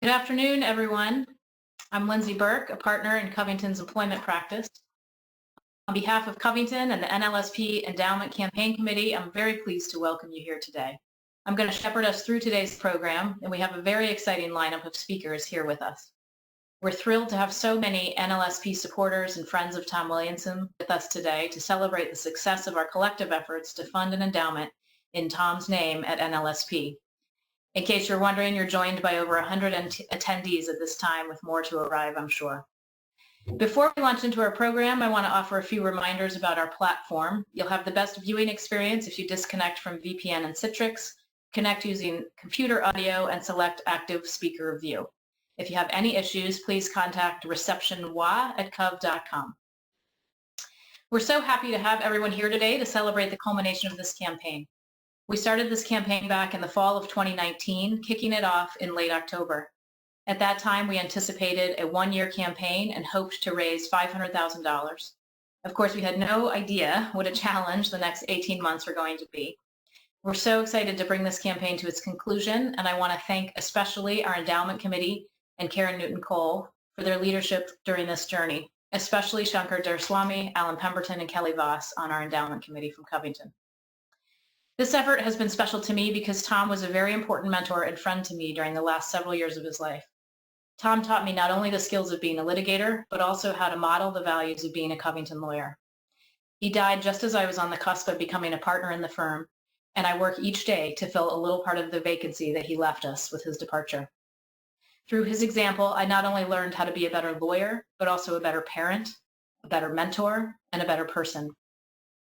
Good afternoon, everyone. I'm Lindsay Burke, a partner in Covington's employment practice. On behalf of Covington and the NLSP Endowment Campaign Committee, I'm very pleased to welcome you here today. I'm going to shepherd us through today's program, and we have a very exciting lineup of speakers here with us. We're thrilled to have so many NLSP supporters and friends of Tom Williamson with us today to celebrate the success of our collective efforts to fund an endowment in Tom's name at NLSP. In case you're wondering, you're joined by over 100 attendees at this time, with more to arrive, I'm sure. Before we launch into our program, I want to offer a few reminders about our platform. You'll have the best viewing experience if you disconnect from VPN and Citrix, connect using computer audio, and select active speaker view. If you have any issues, please contact receptionwa@cov.com. We're so happy to have everyone here today to celebrate the culmination of this campaign. We started this campaign back in the fall of 2019, kicking it off in late October. At that time, we anticipated a one-year campaign and hoped to raise $500,000. Of course, we had no idea what a challenge the next 18 months were going to be. We're so excited to bring this campaign to its conclusion, and I want to thank especially our Endowment Committee and Karen Newton-Cole for their leadership during this journey, especially Shankar Durswamy, Alan Pemberton, and Kelly Voss on our Endowment Committee from Covington. This effort has been special to me because Tom was a very important mentor and friend to me during the last several years of his life. Tom taught me not only the skills of being a litigator, but also how to model the values of being a Covington lawyer. He died just as I was on the cusp of becoming a partner in the firm, and I work each day to fill a little part of the vacancy that he left us with his departure. Through his example, I not only learned how to be a better lawyer, but also a better parent, a better mentor, and a better person.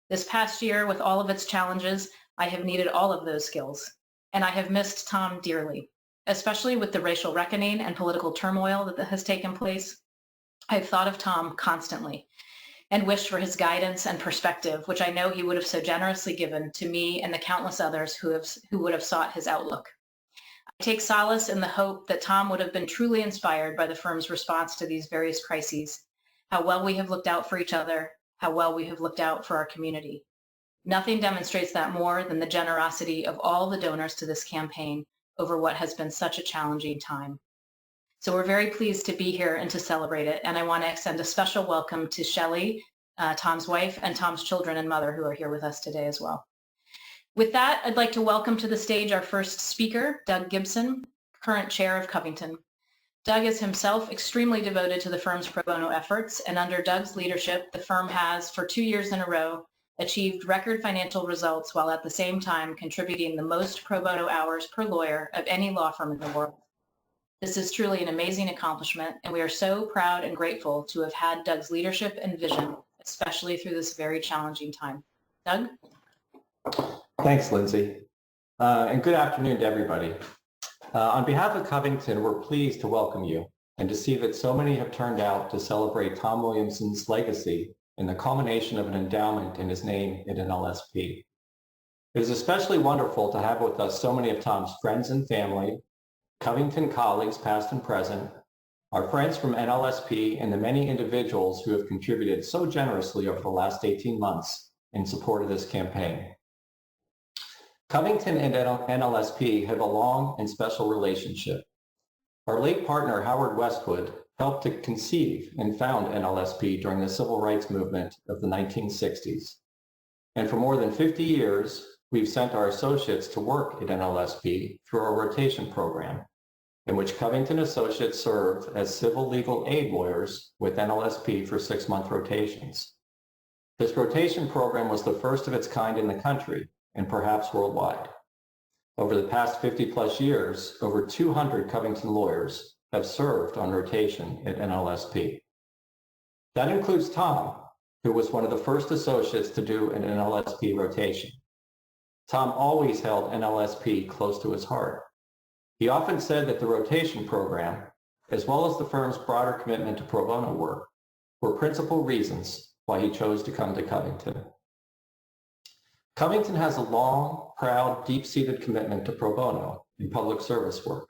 This past year, with all of its challenges, I have needed all of those skills, and I have missed Tom dearly, especially with the racial reckoning and political turmoil that has taken place. I've thought of Tom constantly and wished for his guidance and perspective, which I know he would have so generously given to me and the countless others who would have sought his outlook. I take solace in the hope that Tom would have been truly inspired by the firm's response to these various crises, how well we have looked out for each other, how well we have looked out for our community. Nothing demonstrates that more than the generosity of all the donors to this campaign over what has been such a challenging time. So we're very pleased to be here and to celebrate it. And I want to extend a special welcome to Shelley, Tom's wife, and Tom's children and mother who are here with us today as well. With that, I'd like to welcome to the stage our first speaker, Doug Gibson, current chair of Covington. Doug is himself extremely devoted to the firm's pro bono efforts, and under Doug's leadership, the firm has, for 2 years in a row, achieved record financial results while at the same time contributing the most pro bono hours per lawyer of any law firm in the world. This is truly an amazing accomplishment, and we are so proud and grateful to have had Doug's leadership and vision, especially through this very challenging time. Doug? Thanks, Lindsay. And good afternoon to everybody. On behalf of Covington, we're pleased to welcome you and to see that so many have turned out to celebrate Tom Williamson's legacy in the culmination of an endowment in his name at NLSP. It is especially wonderful to have with us so many of Tom's friends and family, Covington colleagues past and present, our friends from NLSP, and the many individuals who have contributed so generously over the last 18 months in support of this campaign. Covington and NLSP have a long and special relationship. Our late partner, Howard Westwood, helped to conceive and found NLSP during the civil rights movement of the 1960s. And for more than 50 years, we've sent our associates to work at NLSP through our rotation program, in which Covington associates served as civil legal aid lawyers with NLSP for 6-month rotations. This rotation program was the first of its kind in the country and perhaps worldwide. Over the past 50+ years, over 200 Covington lawyers have served on rotation at NLSP. That includes Tom, who was one of the first associates to do an NLSP rotation. Tom always held NLSP close to his heart. He often said that the rotation program, as well as the firm's broader commitment to pro bono work, were principal reasons why he chose to come to Covington. Covington has a long, proud, deep-seated commitment to pro bono in public service work.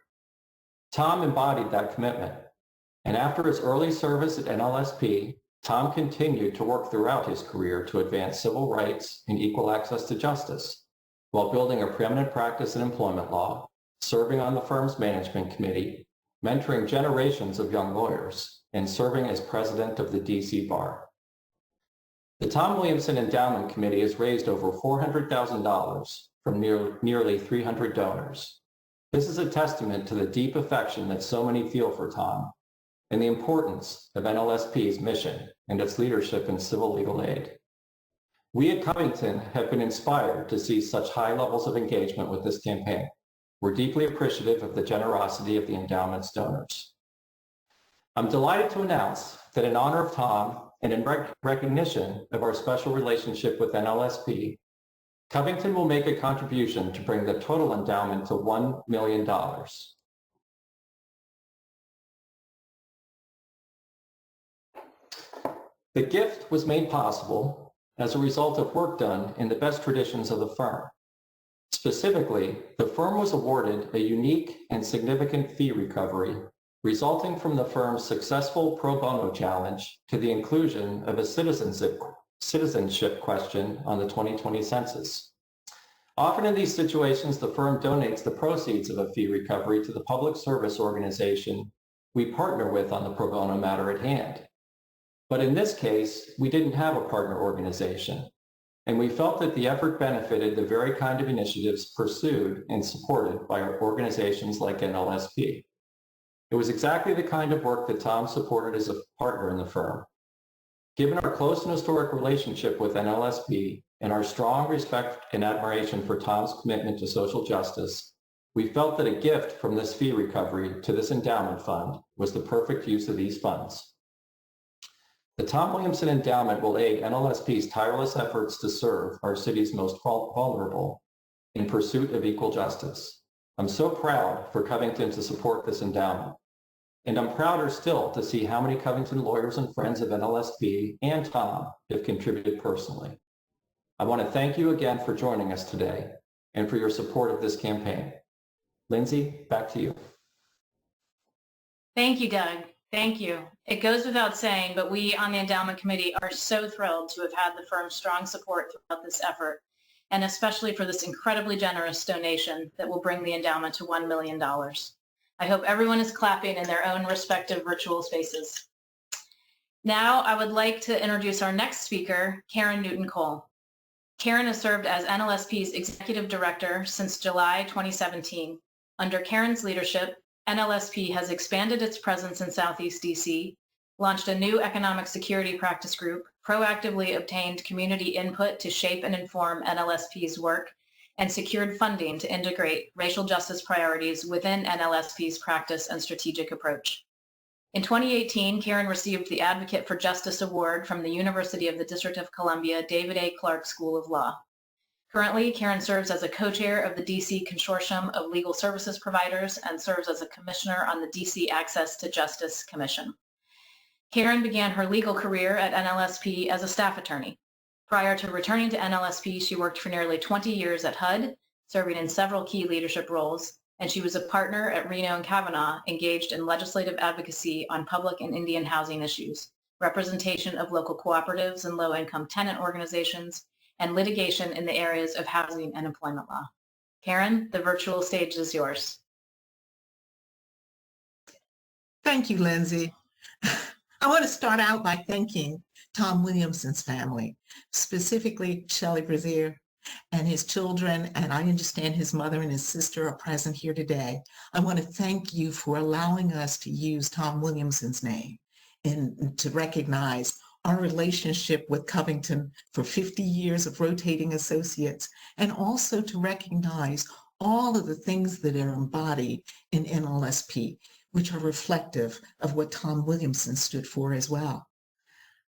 Tom embodied that commitment, and after his early service at NLSP, Tom continued to work throughout his career to advance civil rights and equal access to justice, while building a preeminent practice in employment law, serving on the firm's management committee, mentoring generations of young lawyers, and serving as president of the DC Bar. The Tom Williamson Endowment Committee has raised over $400,000 from nearly 300 donors. This is a testament to the deep affection that so many feel for Tom and the importance of NLSP's mission and its leadership in civil legal aid. We at Covington have been inspired to see such high levels of engagement with this campaign. We're deeply appreciative of the generosity of the endowment's donors. I'm delighted to announce that in honor of Tom and in recognition of our special relationship with NLSP, Covington will make a contribution to bring the total endowment to $1 million. The gift was made possible as a result of work done in the best traditions of the firm. Specifically, the firm was awarded a unique and significant fee recovery resulting from the firm's successful pro bono challenge to the inclusion of a citizenship question on the 2020 census. Often in these situations, the firm donates the proceeds of a fee recovery to the public service organization we partner with on the pro bono matter at hand. But in this case, we didn't have a partner organization, and we felt that the effort benefited the very kind of initiatives pursued and supported by our organizations like NLSP. It was exactly the kind of work that Tom supported as a partner in the firm. Given our close and historic relationship with NLSP and our strong respect and admiration for Tom's commitment to social justice, we felt that a gift from this fee recovery to this endowment fund was the perfect use of these funds. The Tom Williamson Endowment will aid NLSP's tireless efforts to serve our city's most vulnerable in pursuit of equal justice. I'm so proud for Covington to support this endowment. And I'm prouder still to see how many Covington lawyers and friends of NLSP and Tom have contributed personally. I want to thank you again for joining us today and for your support of this campaign. Lindsay, back to you. Thank you, Doug. Thank you. It goes without saying, but we on the Endowment Committee are so thrilled to have had the firm's strong support throughout this effort, and especially for this incredibly generous donation that will bring the endowment to $1 million. I hope everyone is clapping in their own respective virtual spaces. Now, I would like to introduce our next speaker, Karen Newton-Cole. Karen has served as NLSP's Executive Director since July 2017. Under Karen's leadership, NLSP has expanded its presence in Southeast DC, launched a new economic security practice group, proactively obtained community input to shape and inform NLSP's work, and secured funding to integrate racial justice priorities within NLSP's practice and strategic approach. In 2018, Karen received the Advocate for Justice Award from the University of the District of Columbia David A. Clark School of Law. Currently, Karen serves as a co-chair of the DC Consortium of Legal Services Providers and serves as a commissioner on the DC Access to Justice Commission. Karen began her legal career at NLSP as a staff attorney. Prior to returning to NLSP, she worked for nearly 20 years at HUD, serving in several key leadership roles, and she was a partner at Reno and Kavanaugh, engaged in legislative advocacy on public and Indian housing issues, representation of local cooperatives and low-income tenant organizations, and litigation in the areas of housing and employment law. Karen, the virtual stage is yours. Thank you, Lindsay. I want to start out by thanking Tom Williamson's family, specifically Shelley Brazier and his children, and I understand his mother and his sister are present here today. I want to thank you for allowing us to use Tom Williamson's name and to recognize our relationship with Covington for 50 years of rotating associates, and also to recognize all of the things that are embodied in NLSP, which are reflective of what Tom Williamson stood for as well.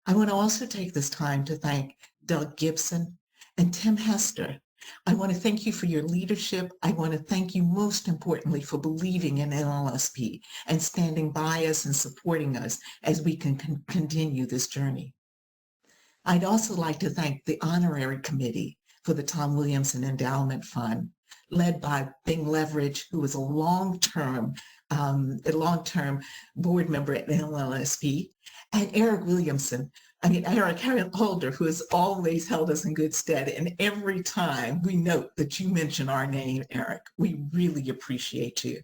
I want to also take this time to thank Doug Gibson and Tim Hester. I want to thank you for your leadership. I want to thank you most importantly for believing in NLSP and standing by us and supporting us as we can continue this journey. I'd also like to thank the honorary committee for the Tom Williamson Endowment Fund, led by Bing Leverage, who is a long-term board member at NLSP, and Eric Holder, who has always held us in good stead. And every time we note that you mention our name, Eric, we really appreciate you.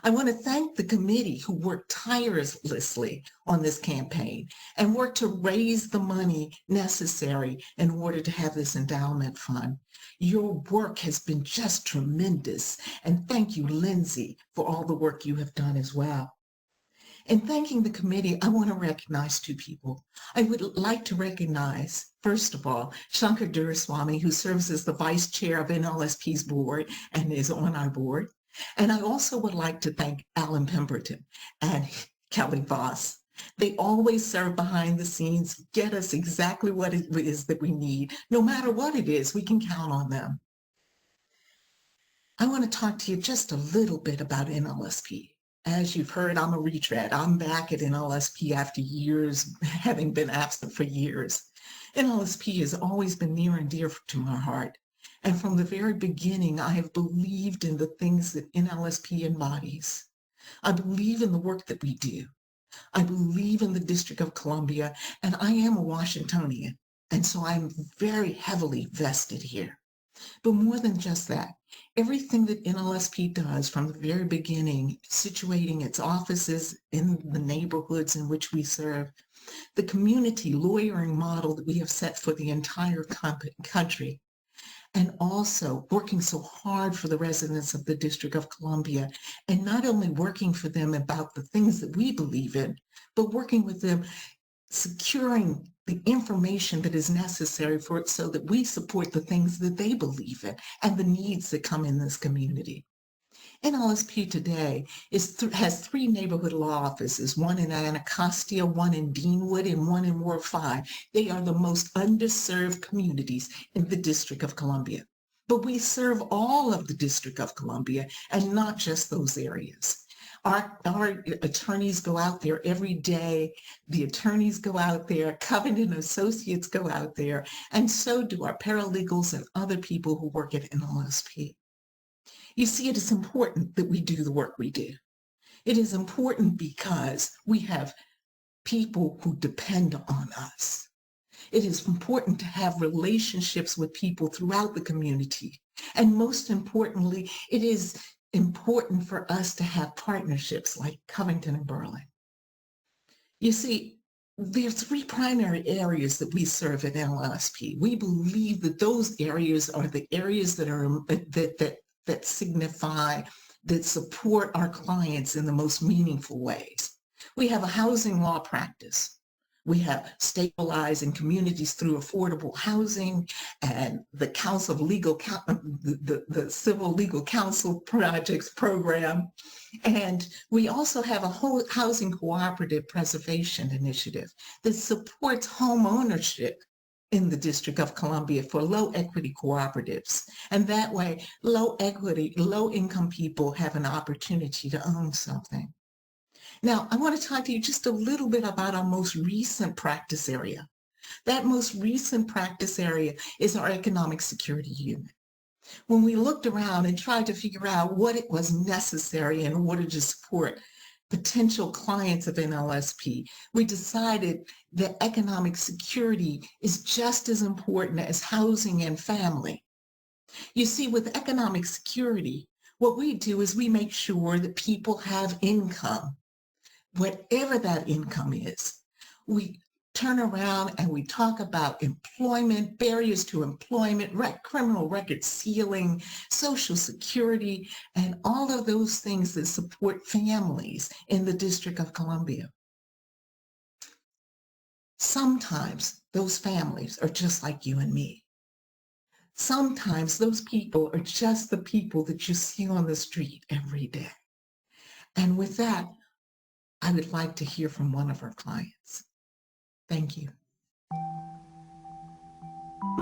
I want to thank the committee who worked tirelessly on this campaign and worked to raise the money necessary in order to have this endowment fund. Your work has been just tremendous, and thank you, Lindsay, for all the work you have done as well. In thanking the committee, I want to recognize two people. I would like to recognize, first of all, Shankar Duraswamy, who serves as the vice chair of NLSP's board and is on our board. And I also would like to thank Alan Pemberton and Kelly Voss. They always serve behind the scenes, get us exactly what it is that we need. No matter what it is, we can count on them. I want to talk to you just a little bit about NLSP. As you've heard, I'm a retread. I'm back at NLSP after years, having been absent for years. NLSP has always been near and dear to my heart. And from the very beginning, I have believed in the things that NLSP embodies. I believe in the work that we do. I believe in the District of Columbia, and I am a Washingtonian. And so I'm very heavily vested here. But more than just that, everything that NLSP does from the very beginning, situating its offices in the neighborhoods in which we serve, the community lawyering model that we have set for the entire country, and also working so hard for the residents of the District of Columbia, and not only working for them about the things that we believe in, but working with them, securing the information that is necessary for it so that we support the things that they believe in and the needs that come in this community. NLSP today has 3 neighborhood law offices, one in Anacostia, one in Deanwood, and one in Ward 5. They are the most underserved communities in the District of Columbia. But we serve all of the District of Columbia and not just those areas. Our attorneys go out there every day. The attorneys go out there, Covington associates go out there, and so do our paralegals and other people who work at NLSP. You see, it is important that we do the work we do. It is important because we have people who depend on us. It is important to have relationships with people throughout the community. And most importantly, it is important for us to have partnerships like Covington and Burling. You see, there are 3 primary areas that we serve at NLSP. We believe that those areas are the areas that are that signify, that support our clients in the most meaningful ways. We have a housing law practice. We have stabilizing communities through affordable housing and the Council of the Civil Legal Counsel Projects program. And we also have a whole housing cooperative preservation initiative that supports home ownership in the District of Columbia for low equity cooperatives. And that way, low equity, low income people have an opportunity to own something. Now, I want to talk to you just a little bit about our most recent practice area. That most recent practice area is our economic security unit. When we looked around and tried to figure out what it was necessary in order to support potential clients of NLSP, we decided that economic security is just as important as housing and family. You see, with economic security, what we do is we make sure that people have income. Whatever that income is, we turn around and we talk about employment, barriers to employment, criminal record sealing, Social Security, and all of those things that support families in the District of Columbia. Sometimes those families are just like you and me. Sometimes those people are just the people that you see on the street every day. And with that, I would like to hear from one of our clients. Thank you.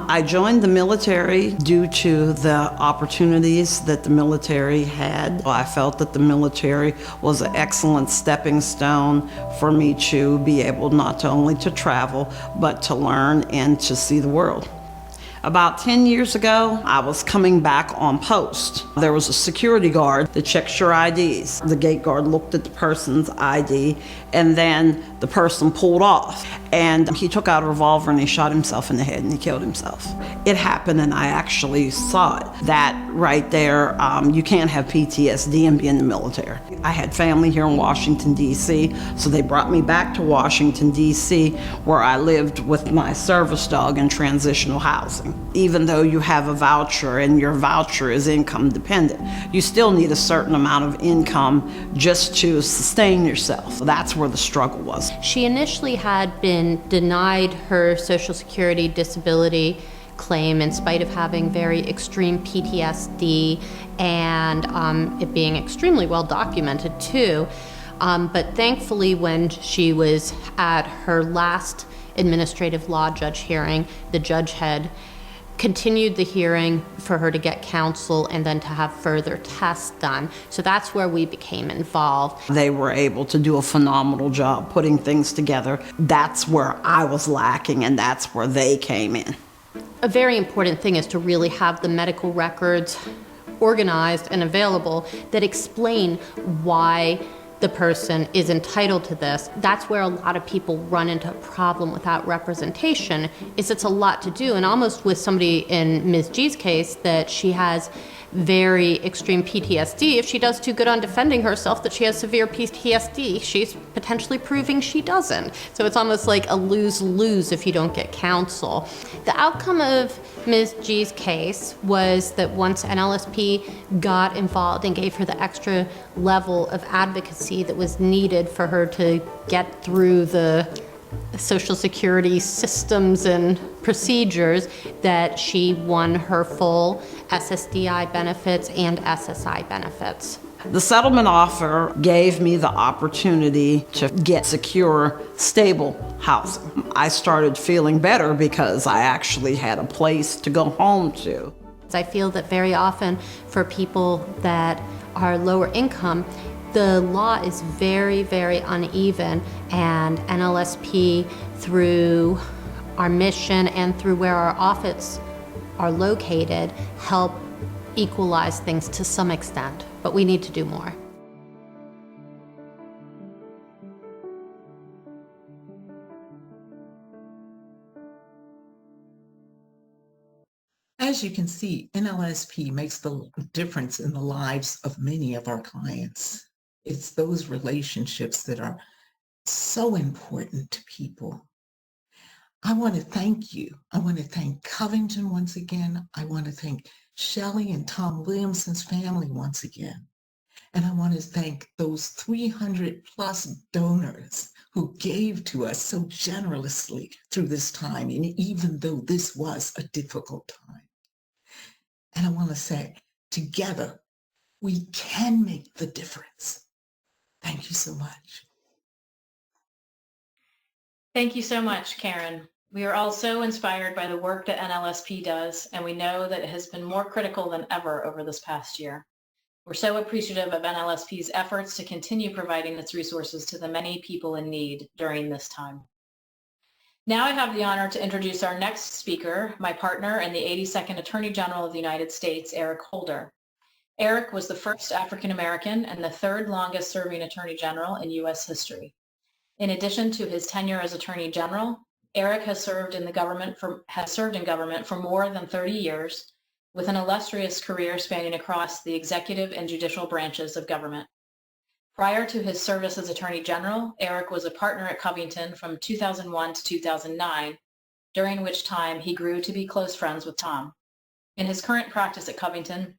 I joined the military due to the opportunities that the military had. I felt that the military was an excellent stepping stone for me to be able not only to travel, but to learn and to see the world. About 10 years ago, I was coming back on post. There was a security guard that checks your IDs. The gate guard looked at the person's ID, and then the person pulled off. and he took out a revolver and he shot himself in the head and he killed himself. It happened and I actually saw it. That right there, you can't have PTSD and be in the military. I had family here in Washington, D.C., so they brought me back to Washington, D.C., where I lived with my service dog in transitional housing. Even though you have a voucher and your voucher is income dependent, you still need a certain amount of income just to sustain yourself. So that's where the struggle was. She initially had been denied her Social Security disability claim in spite of having very extreme PTSD and it being extremely well documented too. But thankfully, when she was at her last administrative law judge hearing, the judge had continued the hearing for her to get counsel and then to have further tests done. So that's where we became involved. They were able to do a phenomenal job putting things together. That's where I was lacking, and that's where they came in. A very important thing is to really have the medical records organized and available that explain why the person is entitled to this. That's where a lot of people run into a problem without representation, is it's a lot to do. And almost with somebody in Ms. G's case, that she has very extreme PTSD, if she does too good on defending herself that she has severe PTSD, she's potentially proving she doesn't. So it's almost like a lose-lose if you don't get counsel. The outcome of Ms. G's case was that once NLSP got involved and gave her the extra level of advocacy that was needed for her to get through the Social Security systems and procedures, that she won her full SSDI benefits and SSI benefits. The settlement offer gave me the opportunity to get secure, stable housing. I started feeling better because I actually had a place to go home to. I feel that very often for people that are lower income, the law is very, very uneven, and NLSP, through our mission and through where our offices are located, help equalize things to some extent, but we need to do more. As you can see, NLSP makes the difference in the lives of many of our clients. It's those relationships that are so important to people. I want to thank you. I want to thank Covington once again. I want to thank Shelley and Tom Williamson's family once again. And I want to thank those 300 plus donors who gave to us so generously through this time, and even though this was a difficult time. And I want to say, together, we can make the difference. Thank you so much. Thank you so much, Karen. We are all so inspired by the work that NLSP does, and we know that it has been more critical than ever over this past year. We're so appreciative of NLSP's efforts to continue providing its resources to the many people in need during this time. Now I have the honor to introduce our next speaker, my partner and the 82nd Attorney General of the United States, Eric Holder. Eric was the first African American and the third longest serving Attorney General in U.S. history. In addition to his tenure as Attorney General, Eric has served in government for more than 30 years, with an illustrious career spanning across the executive and judicial branches of government. Prior to his service as Attorney General, Eric was a partner at Covington from 2001 to 2009, during which time he grew to be close friends with Tom. In his current practice at Covington,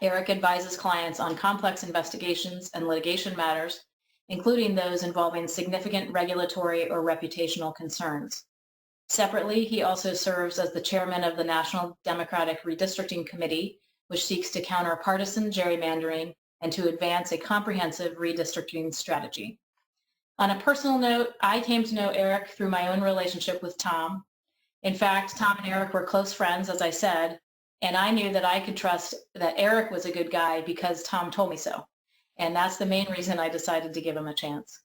Eric advises clients on complex investigations and litigation matters, including those involving significant regulatory or reputational concerns. Separately, he also serves as the chairman of the National Democratic Redistricting Committee, which seeks to counter partisan gerrymandering and to advance a comprehensive redistricting strategy. On a personal note, I came to know Eric through my own relationship with Tom. In fact, Tom and Eric were close friends, as I said, and I knew that I could trust that Eric was a good guy because Tom told me so. And that's the main reason I decided to give him a chance.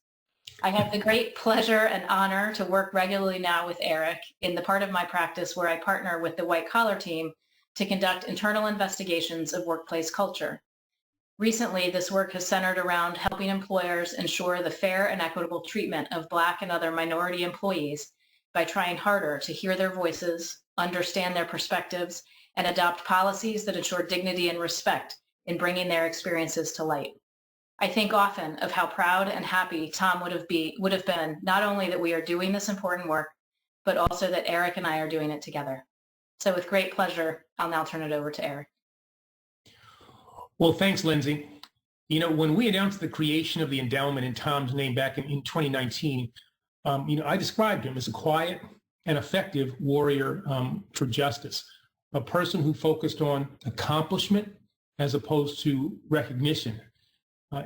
I have the great pleasure and honor to work regularly now with Eric in the part of my practice where I partner with the white collar team to conduct internal investigations of workplace culture. Recently, this work has centered around helping employers ensure the fair and equitable treatment of Black and other minority employees by trying harder to hear their voices, understand their perspectives, and adopt policies that ensure dignity and respect in bringing their experiences to light. I think often of how proud and happy Tom would have been, not only that we are doing this important work, but also that Eric and I are doing it together. So with great pleasure, I'll now turn it over to Eric. Well, thanks, Lindsay. You know, when we announced the creation of the endowment in Tom's name back in 2019, I described him as a quiet and effective warrior for justice, a person who focused on accomplishment as opposed to recognition.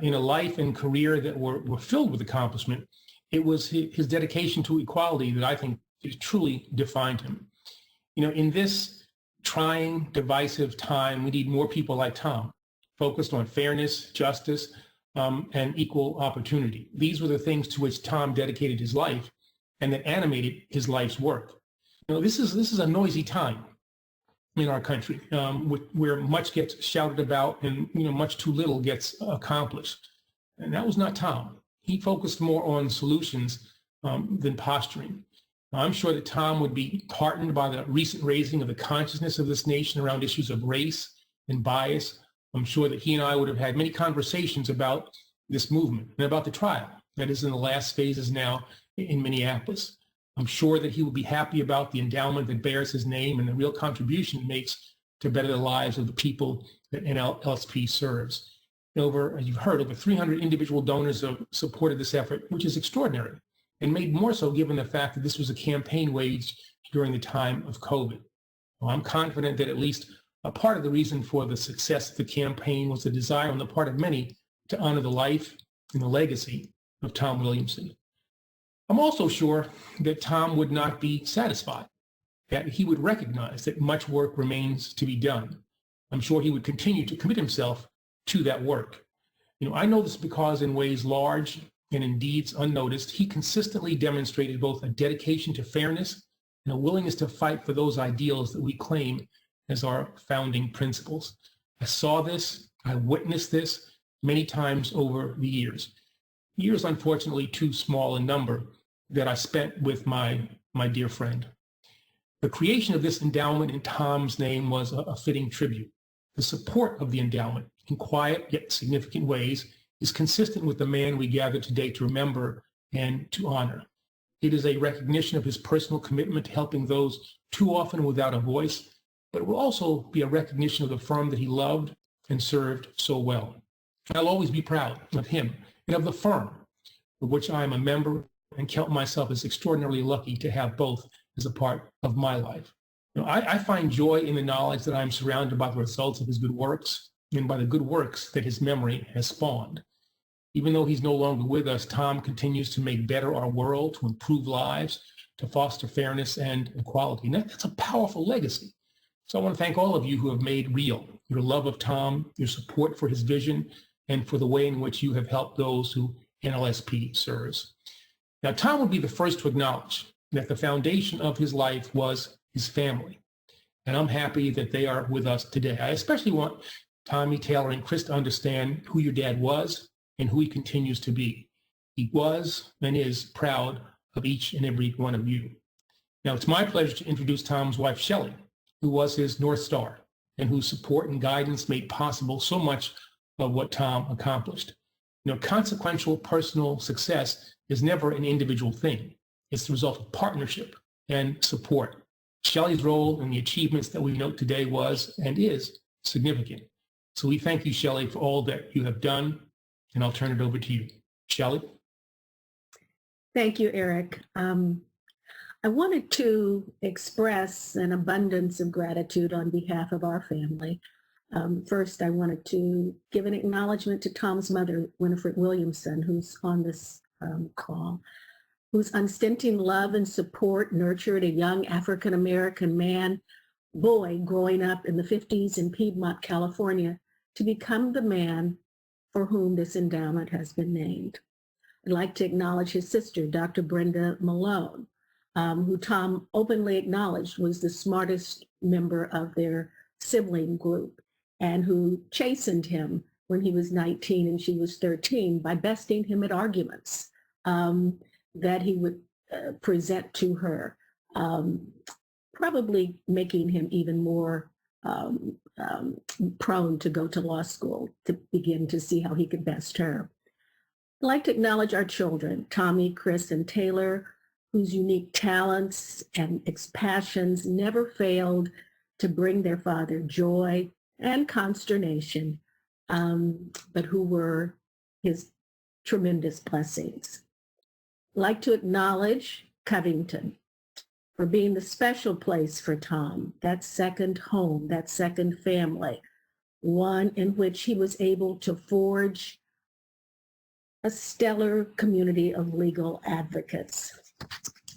In a life and career that were filled with accomplishment, it was his dedication to equality that I think truly defined him. You know, in this trying, divisive time, we need more people like Tom, focused on fairness, justice, and equal opportunity. These were the things to which Tom dedicated his life and that animated his life's work. You know, this is a noisy time in our country, where much gets shouted about and much too little gets accomplished. And that was not Tom. He focused more on solutions than posturing. I'm sure that Tom would be heartened by the recent raising of the consciousness of this nation around issues of race and bias. I'm sure that he and I would have had many conversations about this movement and about the trial that is in the last phases now in Minneapolis. I'm sure that he will be happy about the endowment that bears his name and the real contribution it makes to better the lives of the people that NLSP serves. As you've heard, over 300 individual donors have supported this effort, which is extraordinary, and made more so given the fact that this was a campaign waged during the time of COVID. Well, I'm confident that at least a part of the reason for the success of the campaign was the desire on the part of many to honor the life and the legacy of Tom Williamson. I'm also sure that Tom would not be satisfied, that he would recognize that much work remains to be done. I'm sure he would continue to commit himself to that work. I know this because in ways large and in deeds unnoticed, he consistently demonstrated both a dedication to fairness and a willingness to fight for those ideals that we claim as our founding principles. I saw this, I witnessed this many times over the years. Years, unfortunately, too small in number that I spent with my dear friend. The creation of this endowment in Tom's name was a fitting tribute. The support of the endowment, in quiet yet significant ways, is consistent with the man we gather today to remember and to honor. It is a recognition of his personal commitment to helping those too often without a voice, but it will also be a recognition of the firm that he loved and served so well. I'll always be proud of him and of the firm, of which I am a member, and count myself as extraordinarily lucky to have both as a part of my life. I find joy in the knowledge that I'm surrounded by the results of his good works and by the good works that his memory has spawned. Even though he's no longer with us, Tom continues to make better our world, to improve lives, to foster fairness and equality. And that's a powerful legacy. So I want to thank all of you who have made real your love of Tom, your support for his vision, and for the way in which you have helped those who NLSP serves. Now, Tom would be the first to acknowledge that the foundation of his life was his family. And I'm happy that they are with us today. I especially want Tommy, Taylor, and Chris to understand who your dad was and who he continues to be. He was and is proud of each and every one of you. Now, it's my pleasure to introduce Tom's wife, Shelley, who was his North Star and whose support and guidance made possible so much of what Tom accomplished. Consequential personal success is never an individual thing. It's the result of partnership and support. Shelley's role in the achievements that we note today was and is significant. So we thank you, Shelley, for all that you have done, and I'll turn it over to you. Shelley? Thank you, Eric. I wanted to express an abundance of gratitude on behalf of our family. First, I wanted to give an acknowledgement to Tom's mother, Winifred Williamson, who's on this call, whose unstinting love and support nurtured a young African-American boy growing up in the 50s in Piedmont, California, to become the man for whom this endowment has been named. I'd like to acknowledge his sister, Dr. Brenda Malone, who Tom openly acknowledged was the smartest member of their sibling group and who chastened him when he was 19 and she was 13 by besting him at arguments that he would present to her, probably making him even more prone to go to law school to begin to see how he could best her. I'd like to acknowledge our children, Tommy, Chris, and Taylor, whose unique talents and passions never failed to bring their father joy and consternation, but who were his tremendous blessings. I'd like to acknowledge Covington for being the special place for Tom, that second home, that second family, one in which he was able to forge a stellar community of legal advocates.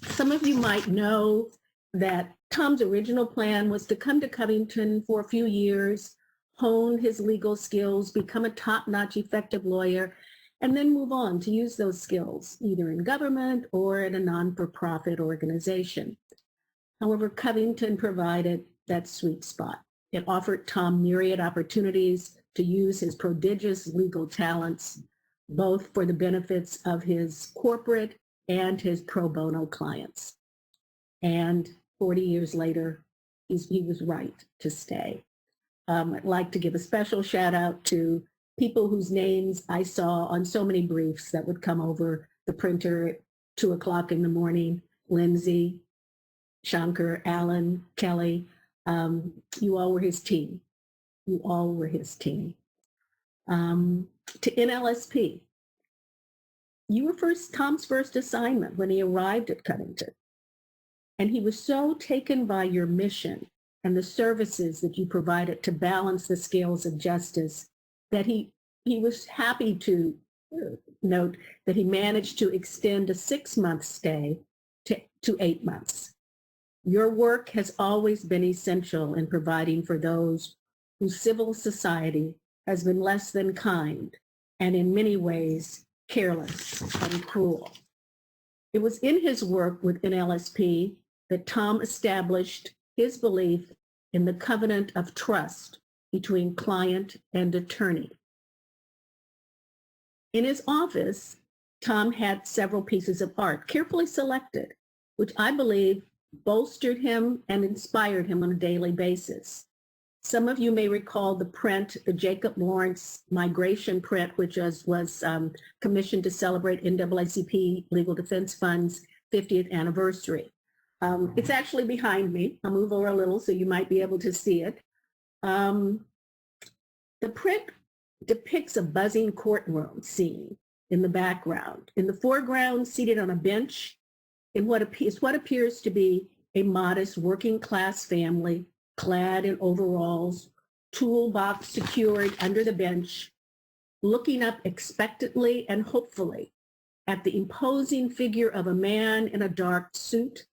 Some of you might know that Tom's original plan was to come to Covington for a few years, hone his legal skills, become a top-notch effective lawyer, and then move on to use those skills either in government or in a non-for-profit organization. However, Covington provided that sweet spot. It offered Tom myriad opportunities to use his prodigious legal talents, both for the benefits of his corporate and his pro bono clients. And 40 years later, he was right to stay. I'd like to give a special shout out to people whose names I saw on so many briefs that would come over the printer at 2 o'clock in the morning. Lindsay, Shankar, Alan, Kelly, you all were his team. You all were his team. To NLSP, you were Tom's first assignment when he arrived at Covington. And he was so taken by your mission and the services that you provided to balance the scales of justice that he was happy to note that he managed to extend a 6-month stay to 8 months. Your work has always been essential in providing for those whose civil society has been less than kind and in many ways careless and cruel. It was in his work with NLSP that Tom established his belief in the covenant of trust between client and attorney. In his office, Tom had several pieces of art carefully selected, which I believe bolstered him and inspired him on a daily basis. Some of you may recall the print, the Jacob Lawrence migration print, which was commissioned to celebrate NAACP Legal Defense Fund's 50th anniversary. It's actually behind me. I'll move over a little so you might be able to see it. The print depicts a buzzing courtroom scene in the background. In the foreground, seated on a bench in what appears to be a modest working class family, clad in overalls, toolbox secured under the bench, looking up expectantly and hopefully at the imposing figure of a man in a dark suit,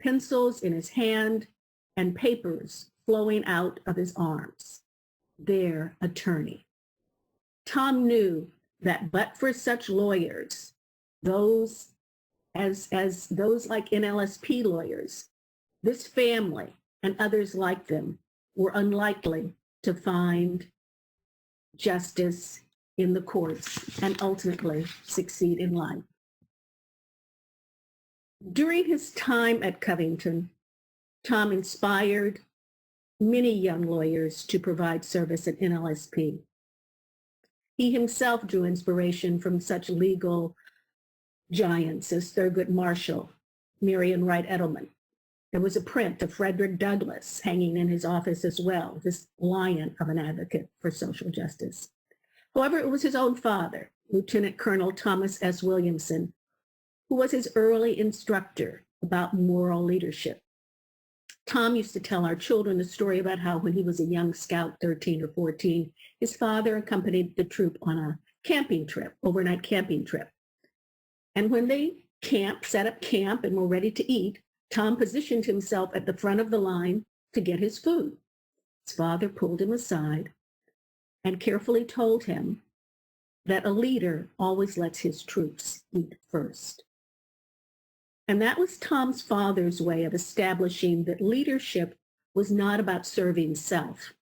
pencils in his hand, and papers flowing out of his arms. Their attorney. Tom knew that but for such lawyers, those like NLSP lawyers, this family and others like them were unlikely to find justice in the courts and ultimately succeed in life. During his time at Covington, Tom inspired many young lawyers to provide service at NLSP. He himself drew inspiration from such legal giants as Thurgood Marshall, Marion Wright Edelman. There was a print of Frederick Douglass hanging in his office as well, this lion of an advocate for social justice. However, it was his own father, Lieutenant Colonel Thomas S. Williamson, who was his early instructor about moral leadership. Tom used to tell our children the story about how when he was a young scout, 13 or 14, his father accompanied the troop on a camping trip, overnight camping trip. And when they set up camp and were ready to eat, Tom positioned himself at the front of the line to get his food. His father pulled him aside and carefully told him that a leader always lets his troops eat first. And that was Tom's father's way of establishing that leadership was not about serving self,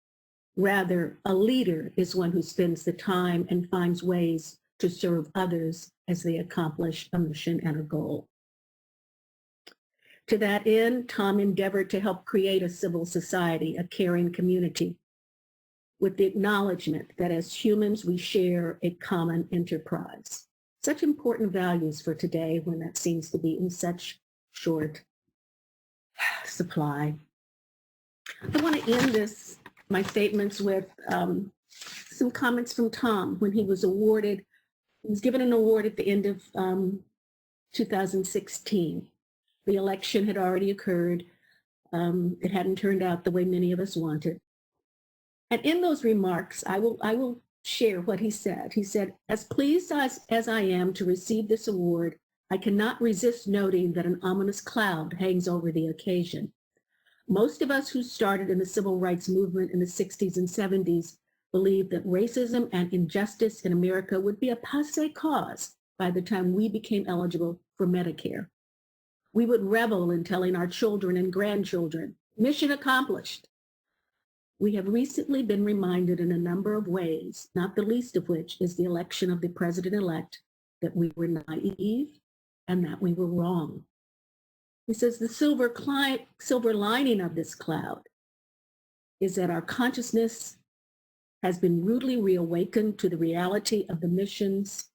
Rather, a leader is one who spends the time and finds ways to serve others as they accomplish a mission and a goal. To that end, Tom endeavored to help create a civil society, a caring community, with the acknowledgement that as humans we share a common enterprise. Such important values for today when that seems to be in such short supply. I want to end my statements with some comments from Tom when he was given an award at the end of 2016. The election had already occurred. It hadn't turned out the way many of us wanted. And in those remarks, I will share what he said. He said, as pleased as I am to receive this award, I cannot resist noting that an ominous cloud hangs over the occasion. Most of us who started in the civil rights movement in the 60s and 70s believed that racism and injustice in America would be a passé cause by the time we became eligible for Medicare. We would revel in telling our children and grandchildren, mission accomplished. We have recently been reminded in a number of ways, not the least of which is the election of the president-elect, that we were naive and that we were wrong. He says the silver lining of this cloud is that our consciousness has been rudely reawakened to the reality of the missions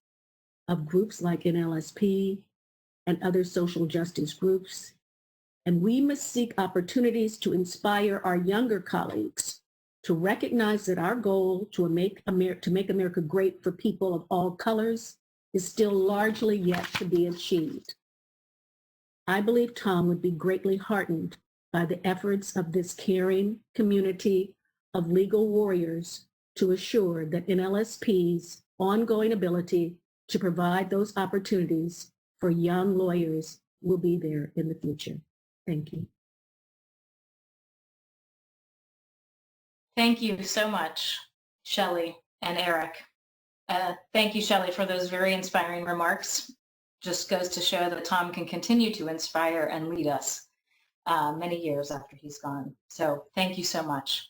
of groups like NLSP and other social justice groups. And we must seek opportunities to inspire our younger colleagues to recognize that our goal to make America great for people of all colors is still largely yet to be achieved. I believe Tom would be greatly heartened by the efforts of this caring community of legal warriors to assure that NLSP's ongoing ability to provide those opportunities for young lawyers will be there in the future. Thank you. Thank you so much, Shelley and Eric. Thank you, Shelley, for those very inspiring remarks. Just goes to show that Tom can continue to inspire and lead us many years after he's gone. So thank you so much.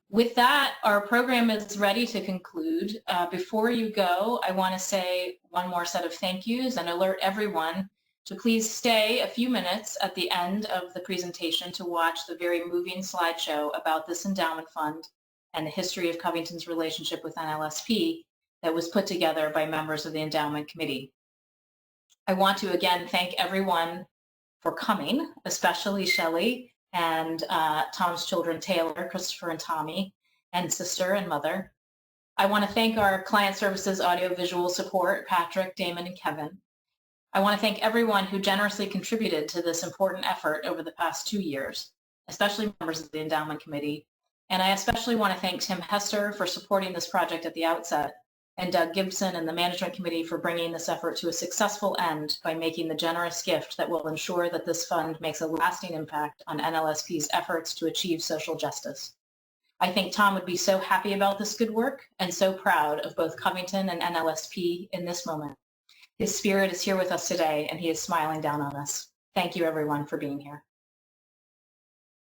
With that, our program is ready to conclude. Before you go, I want to say one more set of thank yous and alert everyone to please stay a few minutes at the end of the presentation to watch the very moving slideshow about this endowment fund and the history of Covington's relationship with NLSP that was put together by members of the endowment committee. I want to again thank everyone for coming, especially Shelley and Tom's children, Taylor, Christopher, and Tommy, and sister and mother. I want to thank our client services audiovisual support, Patrick, Damon, and Kevin. I want to thank everyone who generously contributed to this important effort over the past 2 years, especially members of the endowment committee. And I especially want to thank Tim Hester for supporting this project at the outset, and Doug Gibson and the management committee for bringing this effort to a successful end by making the generous gift that will ensure that this fund makes a lasting impact on NLSP's efforts to achieve social justice. I think Tom would be so happy about this good work and so proud of both Covington and NLSP in this moment. His spirit is here with us today and he is smiling down on us. Thank you everyone for being here.